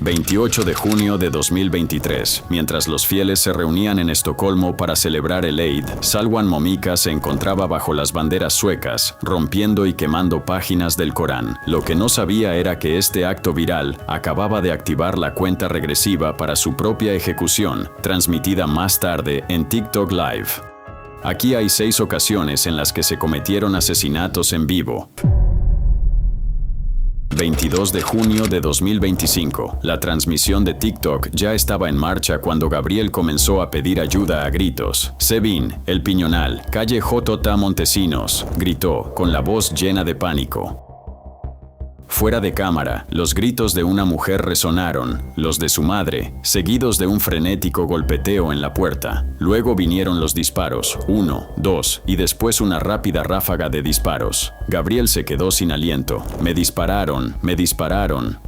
28 de junio de 2023. Mientras los fieles se reunían en Estocolmo para celebrar el Eid, Salwan Momika se encontraba bajo las banderas suecas, rompiendo y quemando páginas del Corán. Lo que no sabía era que este acto viral acababa de activar la cuenta regresiva para su propia ejecución, transmitida más tarde en TikTok Live. Aquí hay 6 ocasiones en las que se cometieron asesinatos en vivo. 22 de junio de 2025. La transmisión de TikTok ya estaba en marcha cuando Gabriel comenzó a pedir ayuda a gritos. Sebin, El Piñonal, calle J. Montesinos, gritó, con la voz llena de pánico. Fuera de cámara, los gritos de una mujer resonaron, los de su madre, seguidos de un frenético golpeteo en la puerta. Luego vinieron los disparos, 1, 2, y después una rápida ráfaga de disparos. Gabriel se quedó sin aliento. Me dispararon, me dispararon.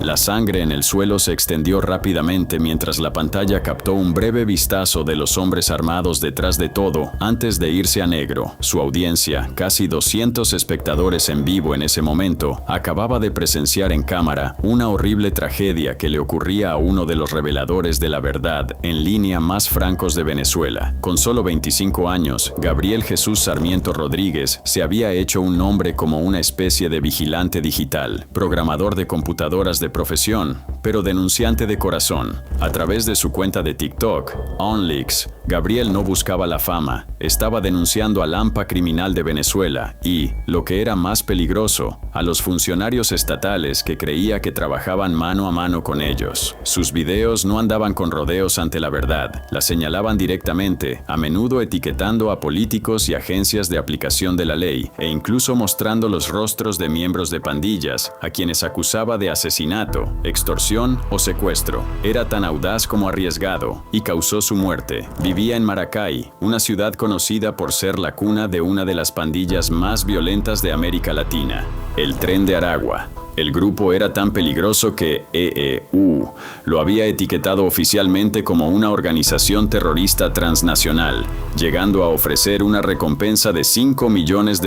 La sangre en el suelo se extendió rápidamente mientras la pantalla captó un breve vistazo de los hombres armados detrás de todo antes de irse a negro. Su audiencia, casi 200 espectadores en vivo en ese momento, acababa de presenciar en cámara una horrible tragedia que le ocurría a uno de los reveladores de la verdad en línea más francos de Venezuela. Con solo 25 años, Gabriel Jesús Sarmiento Rodríguez se había hecho un nombre como una especie de vigilante digital, programador de computadoras de profesión, pero denunciante de corazón. A través de su cuenta de TikTok, OnLeaks, Gabriel no buscaba la fama, estaba denunciando al AMPA criminal de Venezuela y, lo que era más peligroso, a los funcionarios estatales que creía que trabajaban mano a mano con ellos. Sus videos no andaban con rodeos ante la verdad, la señalaban directamente, a menudo etiquetando a políticos y agencias de aplicación de la ley, e incluso mostrando los rostros de miembros de pandillas, a quienes acusaba de asesinato, extorsión o secuestro. Era tan audaz como arriesgado, y causó su muerte. Vivía en Maracay, una ciudad conocida por ser la cuna de una de las pandillas más violentas de América Latina, el Tren de Aragua. El grupo era tan peligroso que EEU lo había etiquetado oficialmente como una organización terrorista transnacional, llegando a ofrecer una recompensa de $5 millones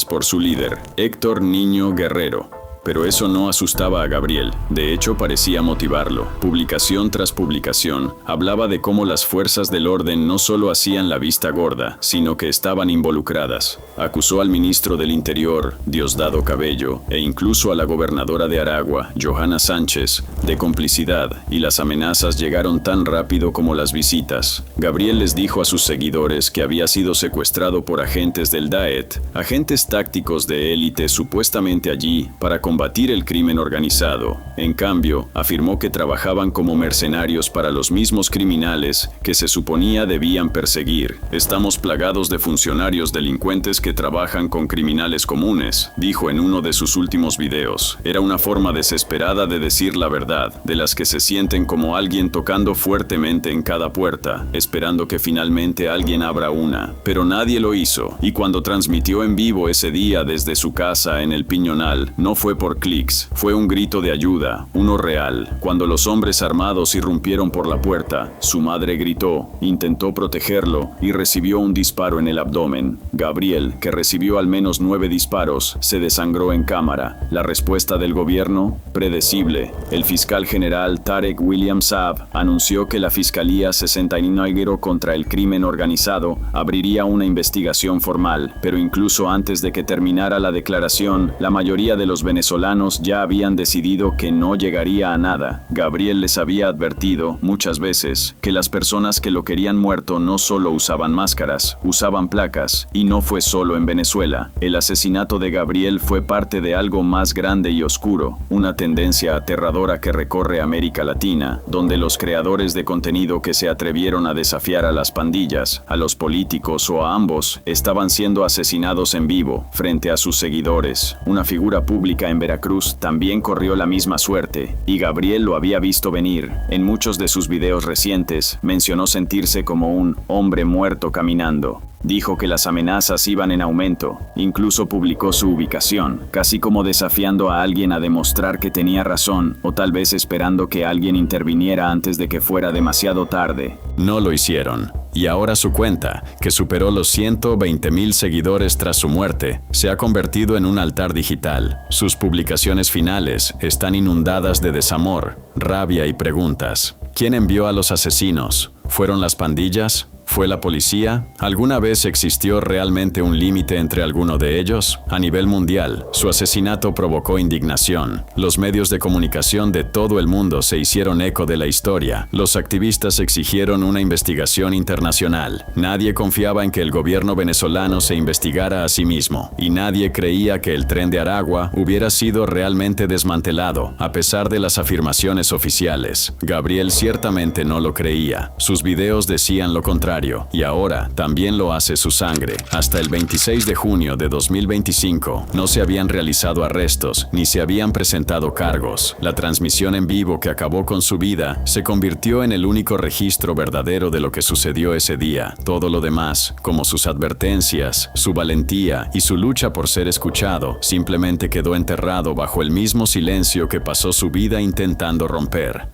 por su líder, Héctor Niño Guerrero. Pero eso no asustaba a Gabriel, de hecho parecía motivarlo. Publicación tras publicación, hablaba de cómo las fuerzas del orden no solo hacían la vista gorda, sino que estaban involucradas. Acusó al ministro del Interior, Diosdado Cabello, e incluso a la gobernadora de Aragua, Johanna Sánchez, de complicidad, y las amenazas llegaron tan rápido como las visitas. Gabriel les dijo a sus seguidores que había sido secuestrado por agentes del DAET, agentes tácticos de élite supuestamente allí para combatir el crimen organizado. En cambio, afirmó que trabajaban como mercenarios para los mismos criminales que se suponía debían perseguir. Estamos plagados de funcionarios delincuentes que trabajan con criminales comunes, dijo en uno de sus últimos videos. Era una forma desesperada de decir la verdad, de las que se sienten como alguien tocando fuertemente en cada puerta, esperando que finalmente alguien abra una. Pero nadie lo hizo, y cuando transmitió en vivo ese día desde su casa en El Piñonal, no fue por clics, fue un grito de ayuda, uno real. Cuando los hombres armados irrumpieron por la puerta, su madre gritó, intentó protegerlo y recibió un disparo en el abdomen. Gabriel, que recibió al menos 9 disparos, se desangró en cámara. La respuesta del gobierno, predecible. El fiscal general Tarek William Saab anunció que la Fiscalía 69 contra el crimen organizado abriría una investigación formal, pero incluso antes de que terminara la declaración, la mayoría de los venezolanos ya habían decidido que no llegaría a nada. Gabriel les había advertido muchas veces que las personas que lo querían muerto no solo usaban máscaras, usaban placas, y no fue solo en Venezuela. El asesinato de Gabriel fue parte de algo más grande y oscuro, una tendencia aterradora que recorre América Latina, donde los creadores de contenido que se atrevieron a desafiar a las pandillas, a los políticos o a ambos, estaban siendo asesinados en vivo, frente a sus seguidores. Una figura pública en Veracruz también corrió la misma suerte, y Gabriel lo había visto venir. En muchos de sus videos recientes, mencionó sentirse como un hombre muerto caminando. Dijo que las amenazas iban en aumento, incluso publicó su ubicación, casi como desafiando a alguien a demostrar que tenía razón, o tal vez esperando que alguien interviniera antes de que fuera demasiado tarde. No lo hicieron. Y ahora su cuenta, que superó los 120,000 seguidores tras su muerte, se ha convertido en un altar digital. Sus publicaciones finales están inundadas de desamor, rabia y preguntas. ¿Quién envió a los asesinos? ¿Fueron las pandillas? ¿Fue la policía? ¿Alguna vez existió realmente un límite entre alguno de ellos? A nivel mundial, su asesinato provocó indignación. Los medios de comunicación de todo el mundo se hicieron eco de la historia. Los activistas exigieron una investigación internacional. Nadie confiaba en que el gobierno venezolano se investigara a sí mismo. Y nadie creía que el Tren de Aragua hubiera sido realmente desmantelado, a pesar de las afirmaciones oficiales. Gabriel ciertamente no lo creía. Sus videos decían lo contrario. Y ahora también lo hace su sangre. Hasta el 26 de junio de 2025 no se habían realizado arrestos ni se habían presentado cargos. La transmisión en vivo que acabó con su vida se convirtió en el único registro verdadero de lo que sucedió ese día. Todo lo demás, como sus advertencias, su valentía y su lucha por ser escuchado, simplemente quedó enterrado bajo el mismo silencio que pasó su vida intentando romper.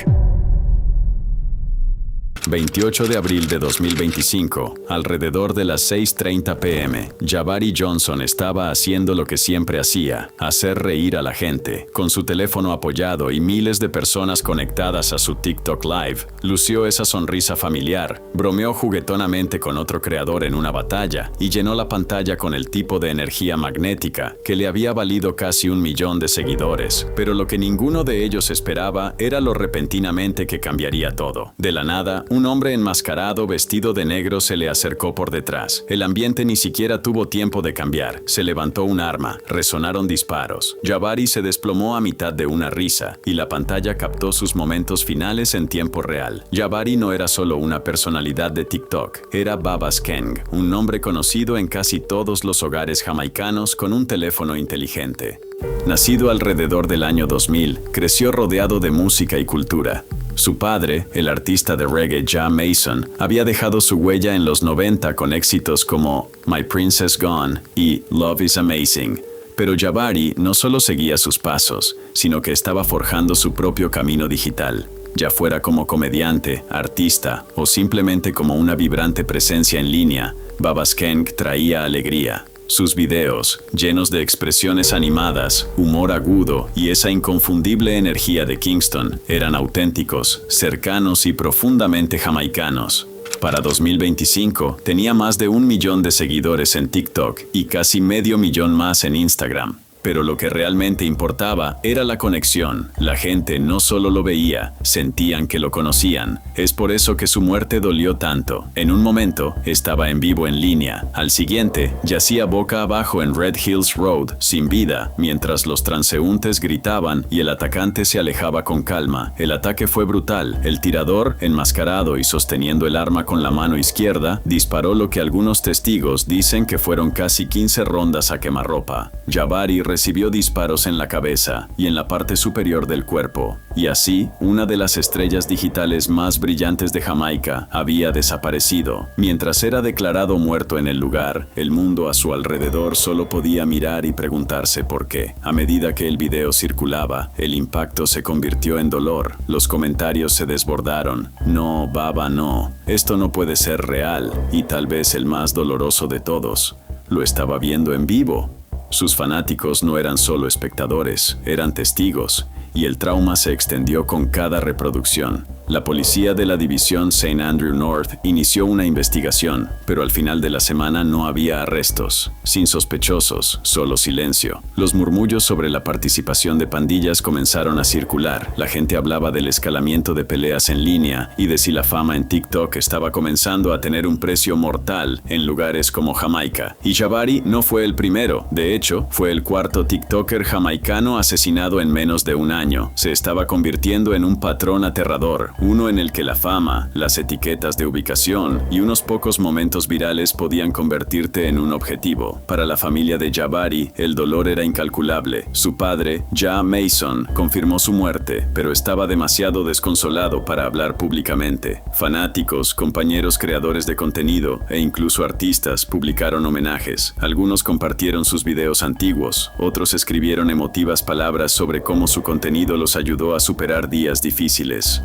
28 de abril de 2025, alrededor de las 6:30 p.m., Jabari Johnson estaba haciendo lo que siempre hacía, hacer reír a la gente. Con su teléfono apoyado y miles de personas conectadas a su TikTok Live, lució esa sonrisa familiar, bromeó juguetonamente con otro creador en una batalla y llenó la pantalla con el tipo de energía magnética que le había valido casi 1 millón de seguidores. Pero lo que ninguno de ellos esperaba era lo repentinamente que cambiaría todo. De la nada, un hombre enmascarado vestido de negro se le acercó por detrás. El ambiente ni siquiera tuvo tiempo de cambiar. Se levantó un arma, resonaron disparos. Jabari se desplomó a mitad de una risa y la pantalla captó sus momentos finales en tiempo real. Jabari no era solo una personalidad de TikTok, era Baba Skeng, un nombre conocido en casi todos los hogares jamaicanos con un teléfono inteligente. Nacido alrededor del año 2000, creció rodeado de música y cultura. Su padre, el artista de reggae Ja Mason, había dejado su huella en los 90 con éxitos como My Princess Gone y Love is Amazing. Pero Jabari no solo seguía sus pasos, sino que estaba forjando su propio camino digital. Ya fuera como comediante, artista o simplemente como una vibrante presencia en línea, Baba Skeng traía alegría. Sus videos, llenos de expresiones animadas, humor agudo y esa inconfundible energía de Kingston, eran auténticos, cercanos y profundamente jamaicanos. Para 2025, tenía más de 1 millón de seguidores en TikTok y casi medio millón más en Instagram. Pero lo que realmente importaba era la conexión. La gente no solo lo veía, sentían que lo conocían. Es por eso que su muerte dolió tanto. En un momento, estaba en vivo en línea. Al siguiente, yacía boca abajo en Red Hills Road, sin vida, mientras los transeúntes gritaban y el atacante se alejaba con calma. El ataque fue brutal. El tirador, enmascarado y sosteniendo el arma con la mano izquierda, disparó lo que algunos testigos dicen que fueron casi 15 rondas a quemarropa. Jabari recibió disparos en la cabeza y en la parte superior del cuerpo, y así, una de las estrellas digitales más brillantes de Jamaica había desaparecido. Mientras era declarado muerto en el lugar, el mundo a su alrededor solo podía mirar y preguntarse por qué. A medida que el video circulaba, el impacto se convirtió en dolor. Los comentarios se desbordaron. No, Baba, no. Esto no puede ser real. Y tal vez el más doloroso de todos. Lo estaba viendo en vivo. Sus fanáticos no eran solo espectadores, eran testigos, y el trauma se extendió con cada reproducción. La policía de la división St. Andrew North inició una investigación, pero al final de la semana no había arrestos. Sin sospechosos, solo silencio. Los murmullos sobre la participación de pandillas comenzaron a circular. La gente hablaba del escalamiento de peleas en línea y de si la fama en TikTok estaba comenzando a tener un precio mortal en lugares como Jamaica. Y Jabari no fue el primero. De hecho, fue el cuarto TikToker jamaicano asesinado en menos de un año. Se estaba convirtiendo en un patrón aterrador. Uno en el que la fama, las etiquetas de ubicación y unos pocos momentos virales podían convertirte en un objetivo. Para la familia de Jabari, el dolor era incalculable. Su padre, Ja Mason, confirmó su muerte, pero estaba demasiado desconsolado para hablar públicamente. Fanáticos, compañeros creadores de contenido e incluso artistas publicaron homenajes. Algunos compartieron sus videos antiguos, otros escribieron emotivas palabras sobre cómo su contenido los ayudó a superar días difíciles.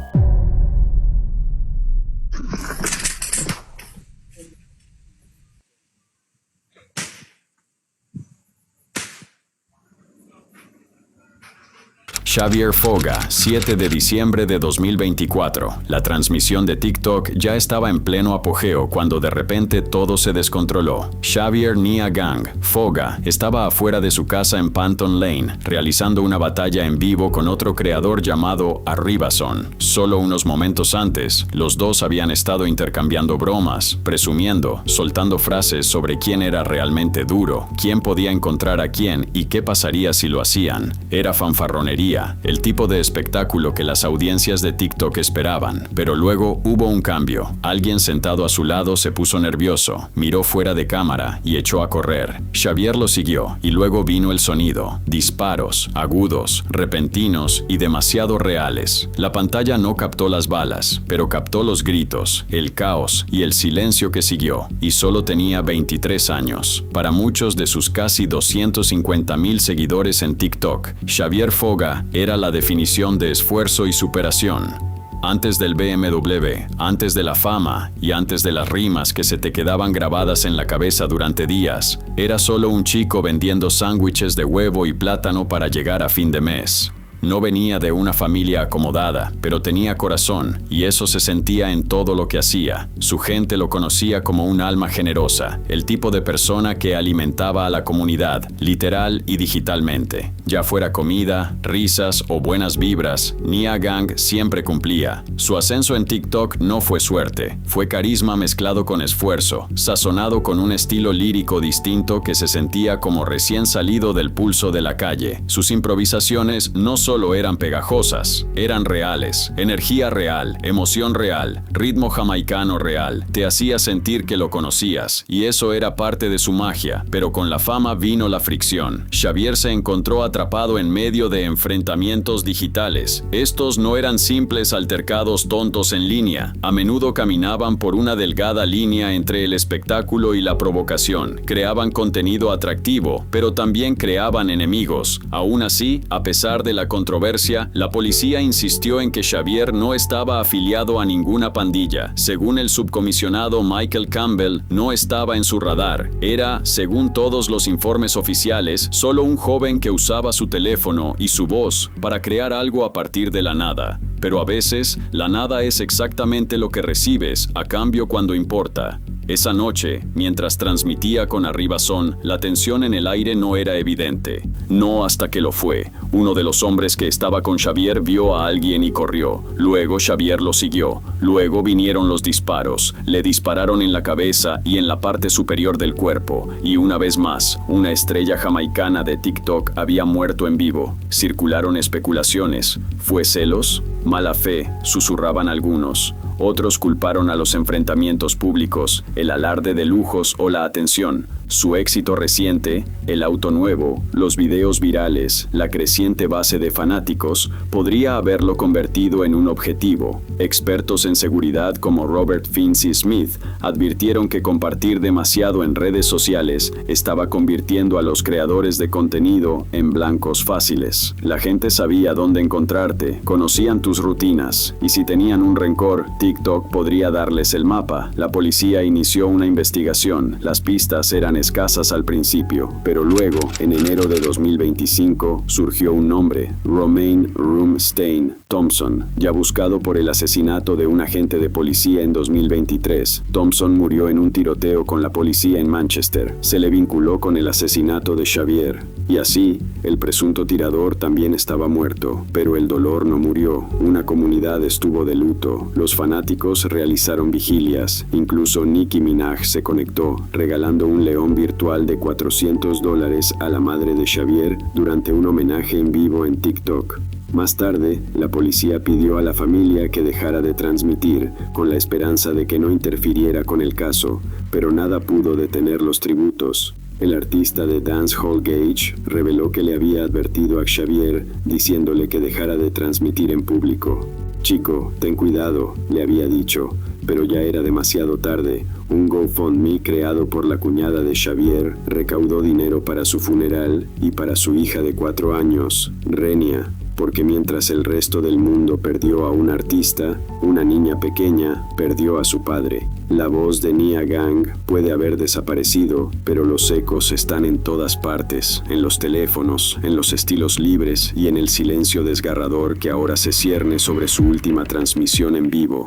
Xavier Foga, 7 de diciembre de 2024. La transmisión de TikTok ya estaba en pleno apogeo cuando de repente todo se descontroló. Xavier Nia Gang Foga estaba afuera de su casa en Panton Lane, realizando una batalla en vivo con otro creador llamado Arribason. Solo unos momentos antes, los dos habían estado intercambiando bromas, presumiendo, soltando frases sobre quién era realmente duro, quién podía encontrar a quién y qué pasaría si lo hacían. Era fanfarronería, el tipo de espectáculo que las audiencias de TikTok esperaban. Pero luego hubo un cambio. Alguien sentado a su lado se puso nervioso, miró fuera de cámara y echó a correr. Xavier lo siguió y luego vino el sonido. Disparos, agudos, repentinos y demasiado reales. La pantalla no captó las balas, pero captó los gritos, el caos y el silencio que siguió. Y solo tenía 23 años. Para muchos de sus casi 250,000 seguidores en TikTok, Xavier Foga era la definición de esfuerzo y superación. Antes del BMW, antes de la fama y antes de las rimas que se te quedaban grabadas en la cabeza durante días, era solo un chico vendiendo sándwiches de huevo y plátano para llegar a fin de mes. No venía de una familia acomodada, pero tenía corazón, y eso se sentía en todo lo que hacía. Su gente lo conocía como un alma generosa, el tipo de persona que alimentaba a la comunidad, literal y digitalmente. Ya fuera comida, risas o buenas vibras, Nia Gang siempre cumplía. Su ascenso en TikTok no fue suerte, fue carisma mezclado con esfuerzo, sazonado con un estilo lírico distinto que se sentía como recién salido del pulso de la calle. Sus improvisaciones no solo eran pegajosas, eran reales, energía real, emoción real, ritmo jamaicano real, te hacía sentir que lo conocías, y eso era parte de su magia, pero con la fama vino la fricción. Xavier se encontró atrapado en medio de enfrentamientos digitales. Estos no eran simples altercados tontos en línea, a menudo caminaban por una delgada línea entre el espectáculo y la provocación, creaban contenido atractivo, pero también creaban enemigos. Aún así, a pesar de la controversia, la policía insistió en que Xavier no estaba afiliado a ninguna pandilla. Según el subcomisionado Michael Campbell, no estaba en su radar. Era, según todos los informes oficiales, solo un joven que usaba su teléfono y su voz para crear algo a partir de la nada. Pero a veces, la nada es exactamente lo que recibes a cambio cuando importa. Esa noche, mientras transmitía con Arribason, la tensión en el aire no era evidente. No hasta que lo fue. Uno de los hombres que estaba con Xavier vio a alguien y corrió. Luego Xavier lo siguió. Luego vinieron los disparos. Le dispararon en la cabeza y en la parte superior del cuerpo. Y una vez más, una estrella jamaicana de TikTok había muerto en vivo. Circularon especulaciones. ¿Fue celos? Mala fe, susurraban algunos. Otros culparon a los enfrentamientos públicos, el alarde de lujos o la atención. Su éxito reciente, el auto nuevo, los videos virales, la creciente base de fanáticos, podría haberlo convertido en un objetivo. Expertos en seguridad como Robert Finzi Smith advirtieron que compartir demasiado en redes sociales estaba convirtiendo a los creadores de contenido en blancos fáciles. La gente sabía dónde encontrarte, conocían tus rutinas, y si tenían un rencor, TikTok podría darles el mapa. La policía inició una investigación. Las pistas eran escasas al principio, pero luego, en enero de 2025, surgió un nombre, Romain Roomstein Thompson, ya buscado por el asesinato de un agente de policía en 2023. Thompson murió en un tiroteo con la policía en Manchester. Se le vinculó con el asesinato de Xavier. Y así, el presunto tirador también estaba muerto, pero el dolor no murió. Una comunidad estuvo de luto. Los fanáticos realizaron vigilias. Incluso Nicki Minaj se conectó, regalando un león virtual de $400 a la madre de Xavier durante un homenaje en vivo en TikTok. Más tarde, la policía pidió a la familia que dejara de transmitir, con la esperanza de que no interfiriera con el caso, pero nada pudo detener los tributos. El artista de dancehall Gage reveló que le había advertido a Xavier, diciéndole que dejara de transmitir en público. «Chico, ten cuidado», le había dicho, pero ya era demasiado tarde. Un GoFundMe creado por la cuñada de Xavier recaudó dinero para su funeral y para su hija de 4 años, Renia. porque mientras el resto del mundo perdió a un artista, una niña pequeña perdió a su padre. La voz de Nia Gang puede haber desaparecido, pero los ecos están en todas partes, en los teléfonos, en los estilos libres y en el silencio desgarrador que ahora se cierne sobre su última transmisión en vivo.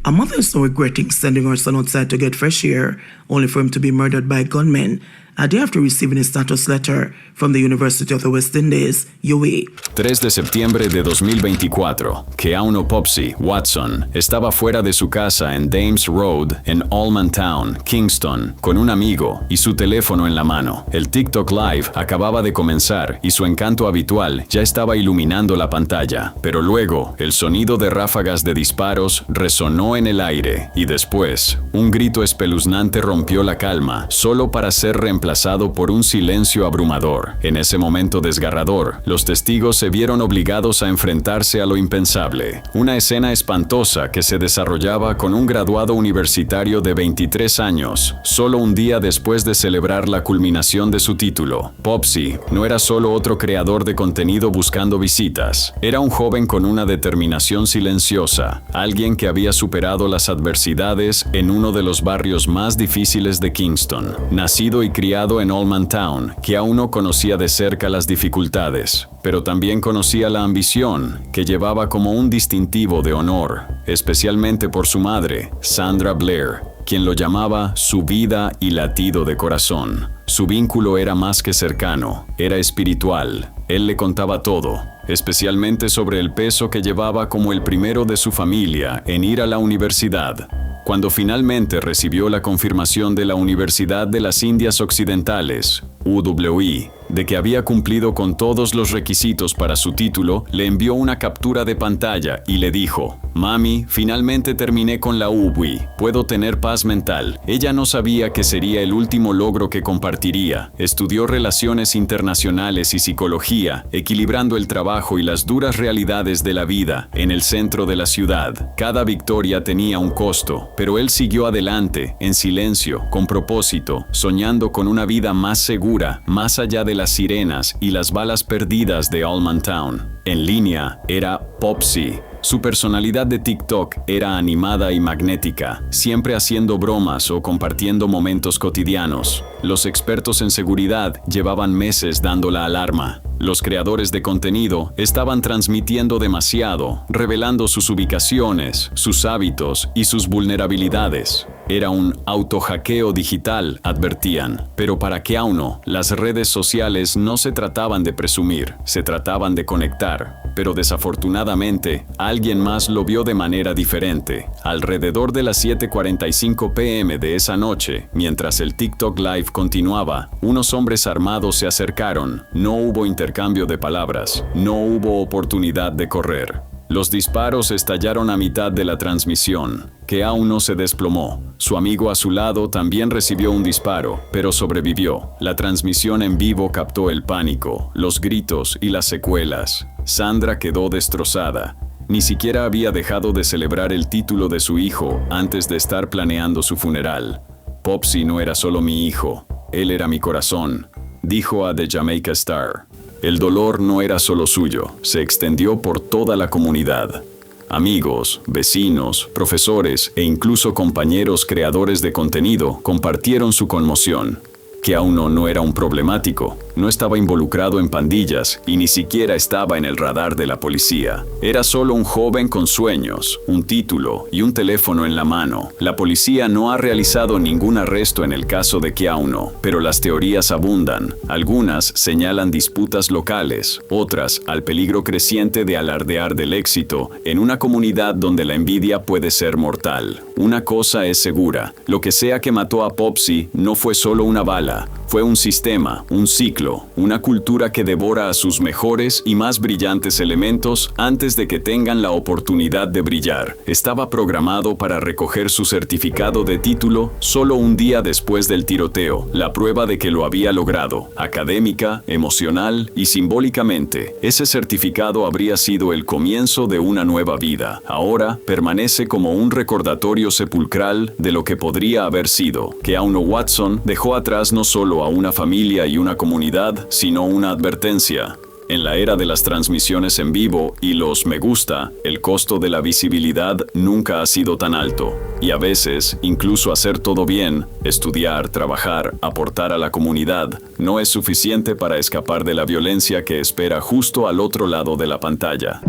A mother is now regretting sending her son outside to get fresh air, only for him to be murdered by gunmen a day after receiving a status letter from the University of the West Indies, UWI. 3 de septiembre de 2024, Keanu Popsy Watson estaba fuera de su casa en Dames Road, en Allman Town, Kingston, con un amigo y su teléfono en la mano. El TikTok Live acababa de comenzar y su encanto habitual ya estaba iluminando la pantalla, pero luego el sonido de ráfagas de disparos resonó en el aire y después un grito espeluznante rompió la calma, solo para ser reemplazado por un silencio abrumador. En ese momento desgarrador, los testigos se vieron obligados a enfrentarse a lo impensable. Una escena espantosa que se desarrollaba con un graduado universitario de 23 años, solo un día después de celebrar la culminación de su título. Popsy no era solo otro creador de contenido buscando visitas, era un joven con una determinación silenciosa, alguien que había superado las adversidades en uno de los barrios más difíciles de Kingston. Nacido y criado en Allman Town, que aún no conocía de cerca las dificultades, pero también conocía la ambición, que llevaba como un distintivo de honor, especialmente por su madre, Sandra Blair, quien lo llamaba su vida y latido de corazón. Su vínculo era más que cercano, era espiritual. Él le contaba todo, especialmente sobre el peso que llevaba como el primero de su familia en ir a la universidad. Cuando finalmente recibió la confirmación de la Universidad de las Indias Occidentales, UWI, de que había cumplido con todos los requisitos para su título, le envió una captura de pantalla y le dijo: «Mami, finalmente terminé con la UWI, puedo tener paz mental». Ella no sabía que sería el último logro que compartiría. Estudió relaciones internacionales y psicología, equilibrando el trabajo y las duras realidades de la vida en el centro de la ciudad. Cada victoria tenía un costo, pero él siguió adelante, en silencio, con propósito, soñando con una vida más segura, más allá de las sirenas y las balas perdidas de Allman Town. En línea era Popsy. Su personalidad de TikTok era animada y magnética, siempre haciendo bromas o compartiendo momentos cotidianos. Los expertos en seguridad llevaban meses dando la alarma. Los creadores de contenido estaban transmitiendo demasiado, revelando sus ubicaciones, sus hábitos y sus vulnerabilidades. Era un autohackeo digital, advertían. Pero para Keanu, las redes sociales no se trataban de presumir, se trataban de conectar. Pero desafortunadamente, alguien más lo vio de manera diferente. Alrededor de las 7:45 p.m. de esa noche, mientras el TikTok Live continuaba, unos hombres armados se acercaron. No hubo intercambio de palabras, no hubo oportunidad de correr. Los disparos estallaron a mitad de la transmisión. Keanu se desplomó. Su amigo a su lado también recibió un disparo, pero sobrevivió. La transmisión en vivo captó el pánico, los gritos y las secuelas. Sandra quedó destrozada. Ni siquiera había dejado de celebrar el título de su hijo antes de estar planeando su funeral. Popsy no era solo mi hijo, él era mi corazón, dijo a The Jamaica Star. El dolor no era solo suyo, se extendió por toda la comunidad. Amigos, vecinos, profesores e incluso compañeros creadores de contenido compartieron su conmoción. Keanu no era un problemático, no estaba involucrado en pandillas y ni siquiera estaba en el radar de la policía. Era solo un joven con sueños, un título y un teléfono en la mano. La policía no ha realizado ningún arresto en el caso de Keanu, pero las teorías abundan. Algunas señalan disputas locales, otras al peligro creciente de alardear del éxito en una comunidad donde la envidia puede ser mortal. Una cosa es segura, lo que sea que mató a Popsy no fue solo una bala, fue un sistema, un ciclo, una cultura que devora a sus mejores y más brillantes elementos antes de que tengan la oportunidad de brillar. Estaba programado para recoger su certificado de título solo un día después del tiroteo, la prueba de que lo había logrado, académica, emocional y simbólicamente. Ese certificado habría sido el comienzo de una nueva vida. Ahora permanece como un recordatorio sepulcral de lo que podría haber sido. Keanu Watson dejó atrás no solo a una familia y una comunidad, publicidad, sino una advertencia. En la era de las transmisiones en vivo y los me gusta, el costo de la visibilidad nunca ha sido tan alto. Y a veces, incluso hacer todo bien, estudiar, trabajar, aportar a la comunidad, no es suficiente para escapar de la violencia que espera justo al otro lado de la pantalla.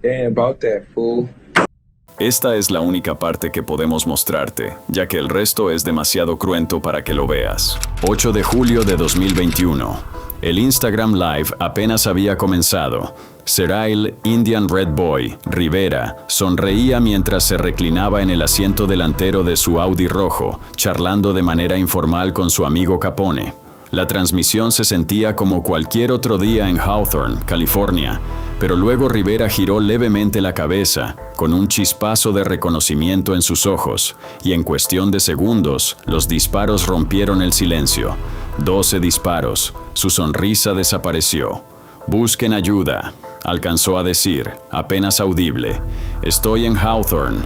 Damn about that, fool. Esta es la única parte que podemos mostrarte, ya que el resto es demasiado cruento para que lo veas. 8 de julio de 2021. El Instagram Live apenas había comenzado. Serail Indian Red Boy Rivera sonreía mientras se reclinaba en el asiento delantero de su Audi rojo, charlando de manera informal con su amigo Capone. La transmisión se sentía como cualquier otro día en Hawthorne, California, pero luego Rivera giró levemente la cabeza, con un chispazo de reconocimiento en sus ojos, y en cuestión de segundos, los disparos rompieron el silencio. 12 disparos. Su sonrisa desapareció. «Busquen ayuda», alcanzó a decir, apenas audible. «Estoy en Hawthorne».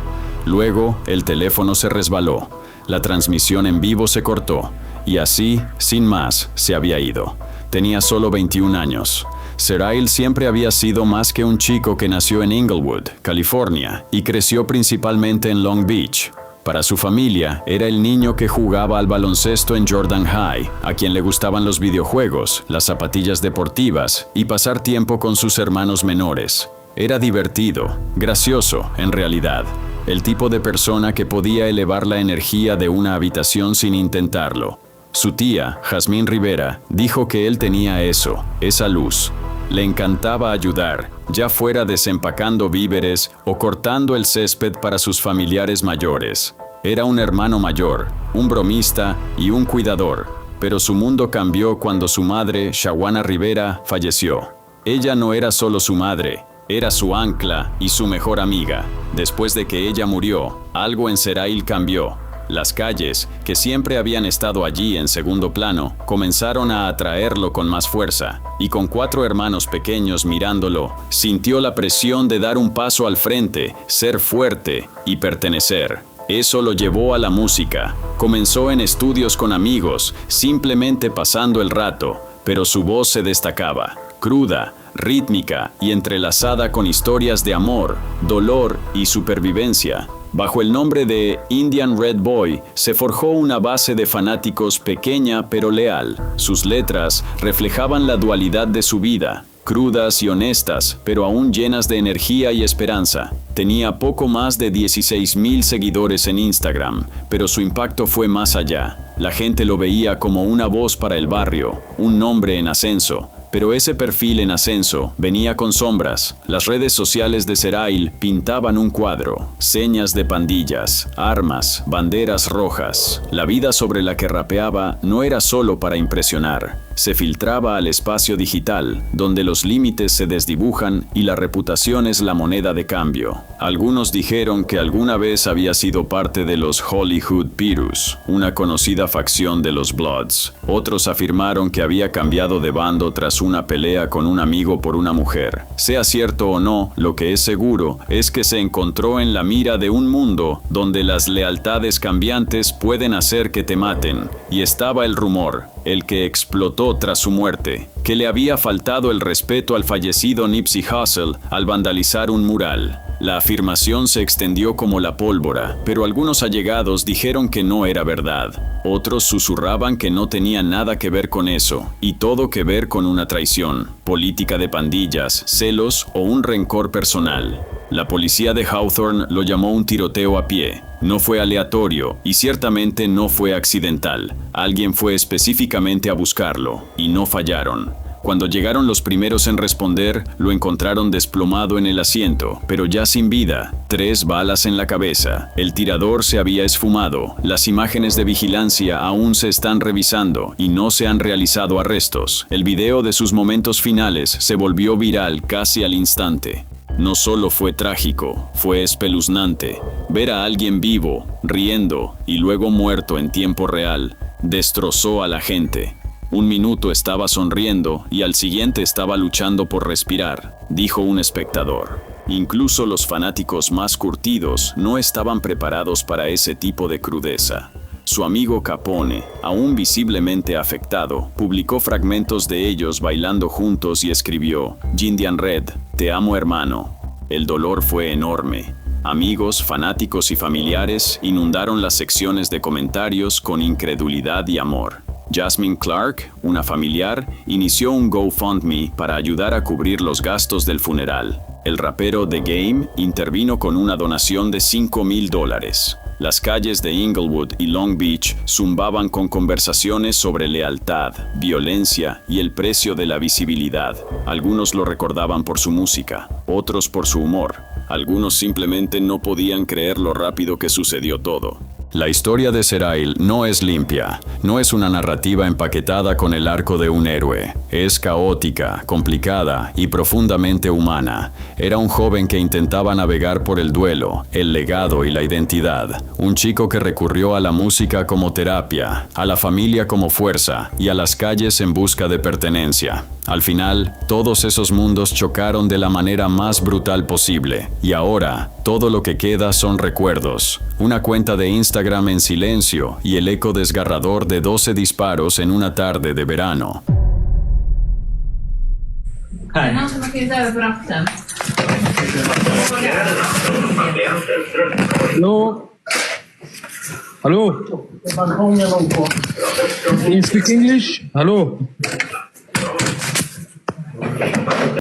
Luego, el teléfono se resbaló. La transmisión en vivo se cortó. Y así, sin más, se había ido. Tenía solo 21 años. Serail siempre había sido más que un chico que nació en Inglewood, California, y creció principalmente en Long Beach. Para su familia, era el niño que jugaba al baloncesto en Jordan High, a quien le gustaban los videojuegos, las zapatillas deportivas y pasar tiempo con sus hermanos menores. Era divertido, gracioso, en realidad. El tipo de persona que podía elevar la energía de una habitación sin intentarlo. Su tía, Jazmín Rivera, dijo que él tenía eso, esa luz. Le encantaba ayudar, ya fuera desempacando víveres o cortando el césped para sus familiares mayores. Era un hermano mayor, un bromista y un cuidador, pero su mundo cambió cuando su madre, Shawana Rivera, falleció. Ella no era solo su madre, era su ancla y su mejor amiga. Después de que ella murió, algo en Serail cambió. Las calles, que siempre habían estado allí en segundo plano, comenzaron a atraerlo con más fuerza, y con 4 hermanos pequeños mirándolo, sintió la presión de dar un paso al frente, ser fuerte y pertenecer. Eso lo llevó a la música. Comenzó en estudios con amigos, simplemente pasando el rato, pero su voz se destacaba, cruda, rítmica y entrelazada con historias de amor, dolor y supervivencia. Bajo el nombre de Indian Red Boy, se forjó una base de fanáticos pequeña pero leal. Sus letras reflejaban la dualidad de su vida, crudas y honestas, pero aún llenas de energía y esperanza. Tenía poco más de 16,000 seguidores en Instagram, pero su impacto fue más allá. La gente lo veía como una voz para el barrio, un nombre en ascenso. Pero ese perfil en ascenso venía con sombras. Las redes sociales de Serail pintaban un cuadro, señas de pandillas, armas, banderas rojas. La vida sobre la que rapeaba no era solo para impresionar. Se filtraba al espacio digital, donde los límites se desdibujan y la reputación es la moneda de cambio. Algunos dijeron que alguna vez había sido parte de los Hollywood Pirus, una conocida facción de los Bloods. Otros afirmaron que había cambiado de bando tras una pelea con un amigo por una mujer. Sea cierto o no, lo que es seguro es que se encontró en la mira de un mundo donde las lealtades cambiantes pueden hacer que te maten. Y estaba el rumor, el que explotó tras su muerte, que le había faltado el respeto al fallecido Nipsey Hussle al vandalizar un mural. La afirmación se extendió como la pólvora, pero algunos allegados dijeron que no era verdad. Otros susurraban que no tenía nada que ver con eso, y todo que ver con una traición, política de pandillas, celos o un rencor personal. La policía de Hawthorne lo llamó un tiroteo a pie. No fue aleatorio y ciertamente no fue accidental. Alguien fue específicamente a buscarlo, y no fallaron. Cuando llegaron los primeros en responder, lo encontraron desplomado en el asiento, pero ya sin vida, 3 balas en la cabeza. El tirador se había esfumado. Las imágenes de vigilancia aún se están revisando y no se han realizado arrestos. El video de sus momentos finales se volvió viral casi al instante. No solo fue trágico, fue espeluznante. Ver a alguien vivo, riendo y luego muerto en tiempo real, destrozó a la gente. Un minuto estaba sonriendo y al siguiente estaba luchando por respirar, dijo un espectador. Incluso los fanáticos más curtidos no estaban preparados para ese tipo de crudeza. Su amigo Capone, aún visiblemente afectado, publicó fragmentos de ellos bailando juntos y escribió: Jindian Red, te amo hermano. El dolor fue enorme. Amigos, fanáticos y familiares inundaron las secciones de comentarios con incredulidad y amor. Jasmine Clark, una familiar, inició un GoFundMe para ayudar a cubrir los gastos del funeral. El rapero The Game intervino con una donación de $5,000. Las calles de Inglewood y Long Beach zumbaban con conversaciones sobre lealtad, violencia y el precio de la visibilidad. Algunos lo recordaban por su música, otros por su humor. Algunos simplemente no podían creer lo rápido que sucedió todo. La historia de Serail no es limpia, no es una narrativa empaquetada con el arco de un héroe. Es caótica, complicada y profundamente humana. Era un joven que intentaba navegar por el duelo, el legado y la identidad. Un chico que recurrió a la música como terapia, a la familia como fuerza y a las calles en busca de pertenencia. Al final, todos esos mundos chocaron de la manera más brutal posible. Y ahora, todo lo que queda son recuerdos. Una cuenta de Instagram en silencio y el eco desgarrador de 12 disparos en una tarde de verano. Hello. Hello. Can you speak English? Hello.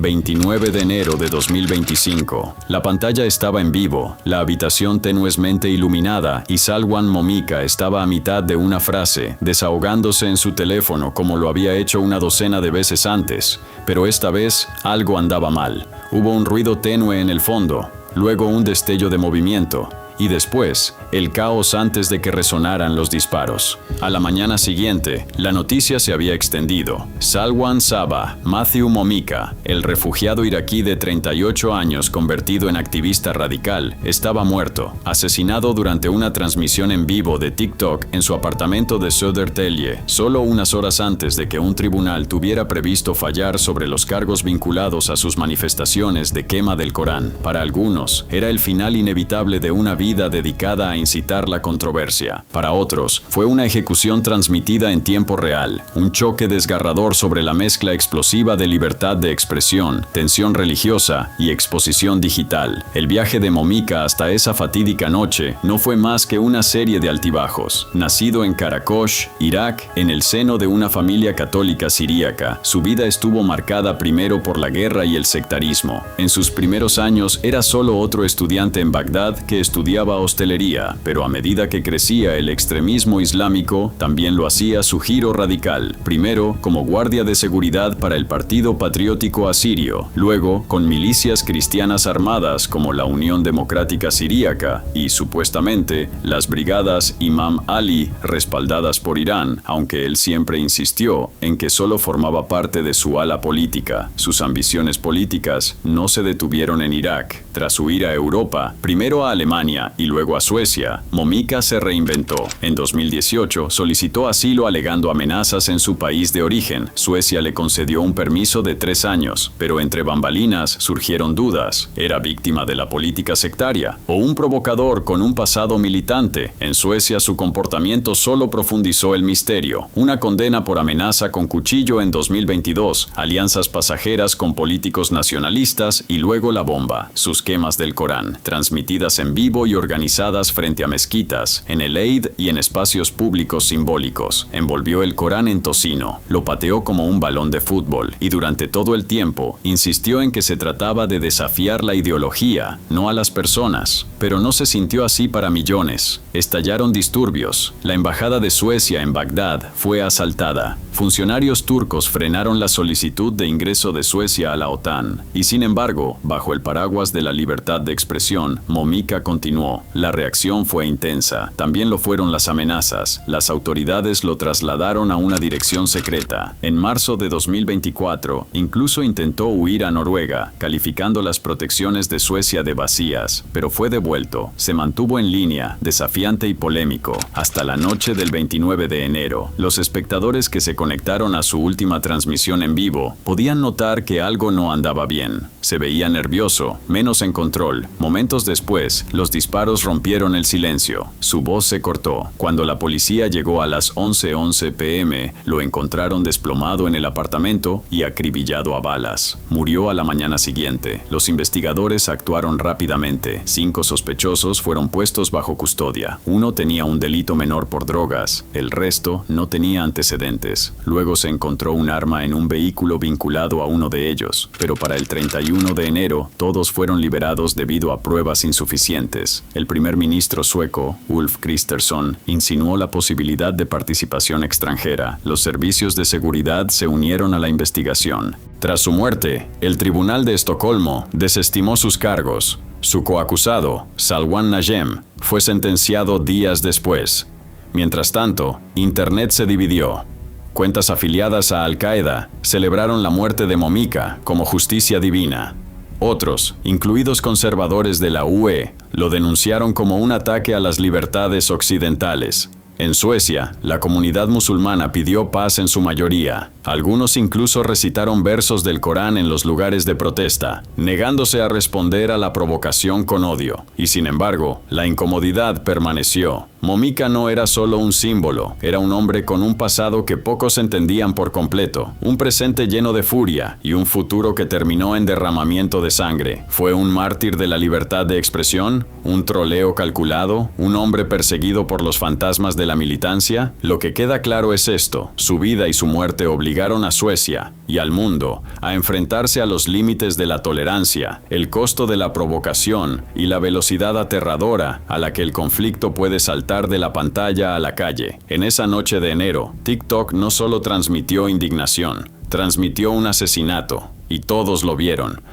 29 de enero de 2025. La pantalla estaba en vivo, la habitación tenuesmente iluminada y Salwan Momika estaba a mitad de una frase, desahogándose en su teléfono como lo había hecho una docena de veces antes. Pero esta vez algo andaba mal. Hubo un ruido tenue en el fondo, luego un destello de movimiento. Y después, el caos antes de que resonaran los disparos. A la mañana siguiente, la noticia se había extendido. Salwan Saba Matthew Momika, el refugiado iraquí de 38 años convertido en activista radical, estaba muerto, asesinado durante una transmisión en vivo de TikTok en su apartamento de Södertälje, solo unas horas antes de que un tribunal tuviera previsto fallar sobre los cargos vinculados a sus manifestaciones de quema del Corán. Para algunos, era el final inevitable de una vida dedicada a incitar la controversia. Para otros, fue una ejecución transmitida en tiempo real, un choque desgarrador sobre la mezcla explosiva de libertad de expresión, tensión religiosa y exposición digital. El viaje de Momika hasta esa fatídica noche no fue más que una serie de altibajos. Nacido en Karakosh, Irak, en el seno de una familia católica siríaca, su vida estuvo marcada primero por la guerra y el sectarismo. En sus primeros años era solo otro estudiante en Bagdad que estudiaba hostelería, pero a medida que crecía el extremismo islámico, también lo hacía su giro radical. Primero, como guardia de seguridad para el Partido Patriótico Asirio, luego con milicias cristianas armadas como la Unión Democrática Siríaca y, supuestamente, las brigadas Imam Ali, respaldadas por Irán, aunque él siempre insistió en que solo formaba parte de su ala política. Sus ambiciones políticas no se detuvieron en Irak. Tras huir a Europa, primero a Alemania y luego a Suecia, Momika se reinventó. En 2018 solicitó asilo alegando amenazas en su país de origen. Suecia le concedió un permiso de 3 años, pero entre bambalinas surgieron dudas. ¿Era víctima de la política sectaria o un provocador con un pasado militante? En Suecia su comportamiento solo profundizó el misterio. Una condena por amenaza con cuchillo en 2022, alianzas pasajeras con políticos nacionalistas y luego la bomba. Sus quemas del Corán, transmitidas en vivo y organizadas frente a mezquitas, en el Eid y en espacios públicos simbólicos. Envolvió el Corán en tocino, lo pateó como un balón de fútbol y durante todo el tiempo insistió en que se trataba de desafiar la ideología, no a las personas. Pero no se sintió así para millones. Estallaron disturbios. La embajada de Suecia en Bagdad fue asaltada. Funcionarios turcos frenaron la solicitud de ingreso de Suecia a la OTAN. Y sin embargo, bajo el paraguas de la libertad de expresión, Momika continuó. La reacción fue intensa. También lo fueron las amenazas. Las autoridades lo trasladaron a una dirección secreta. En marzo de 2024, incluso intentó huir a Noruega, calificando las protecciones de Suecia de vacías, pero fue devuelto. Se mantuvo en línea, desafiante y polémico, hasta la noche del 29 de enero. Los espectadores que se conectaron a su última transmisión en vivo podían notar que algo no andaba bien. Se veía nervioso, menos en control. Momentos después, los disparos rompieron el silencio. Su voz se cortó. Cuando la policía llegó a las 11:11 p.m., lo encontraron desplomado en el apartamento y acribillado a balas. Murió a la mañana siguiente. Los investigadores actuaron rápidamente. 5 sospechosos fueron puestos bajo custodia. Uno tenía un delito menor por drogas. El resto no tenía antecedentes. Luego se encontró un arma en un vehículo vinculado a uno de ellos. Pero para el 31 de enero, todos fueron liberados debido a pruebas insuficientes. El primer ministro sueco, Ulf Kristersson, insinuó la posibilidad de participación extranjera. Los servicios de seguridad se unieron a la investigación. Tras su muerte, el Tribunal de Estocolmo desestimó sus cargos. Su coacusado, Salwan Najem, fue sentenciado días después. Mientras tanto, Internet se dividió. Cuentas afiliadas a Al-Qaeda celebraron la muerte de Momika como justicia divina. Otros, incluidos conservadores de la UE, lo denunciaron como un ataque a las libertades occidentales. En Suecia, la comunidad musulmana pidió paz en su mayoría. Algunos incluso recitaron versos del Corán en los lugares de protesta, negándose a responder a la provocación con odio. Y sin embargo, la incomodidad permaneció. Momika no era solo un símbolo, era un hombre con un pasado que pocos entendían por completo, un presente lleno de furia y un futuro que terminó en derramamiento de sangre. ¿Fue un mártir de la libertad de expresión? ¿Un troleo calculado? ¿Un hombre perseguido por los fantasmas de la militancia? Lo que queda claro es esto: su vida y su muerte obligaron a Suecia y al mundo a enfrentarse a los límites de la tolerancia, el costo de la provocación y la velocidad aterradora a la que el conflicto puede saltar de la pantalla a la calle. En esa noche de enero, TikTok no solo transmitió indignación, transmitió un asesinato, y todos lo vieron.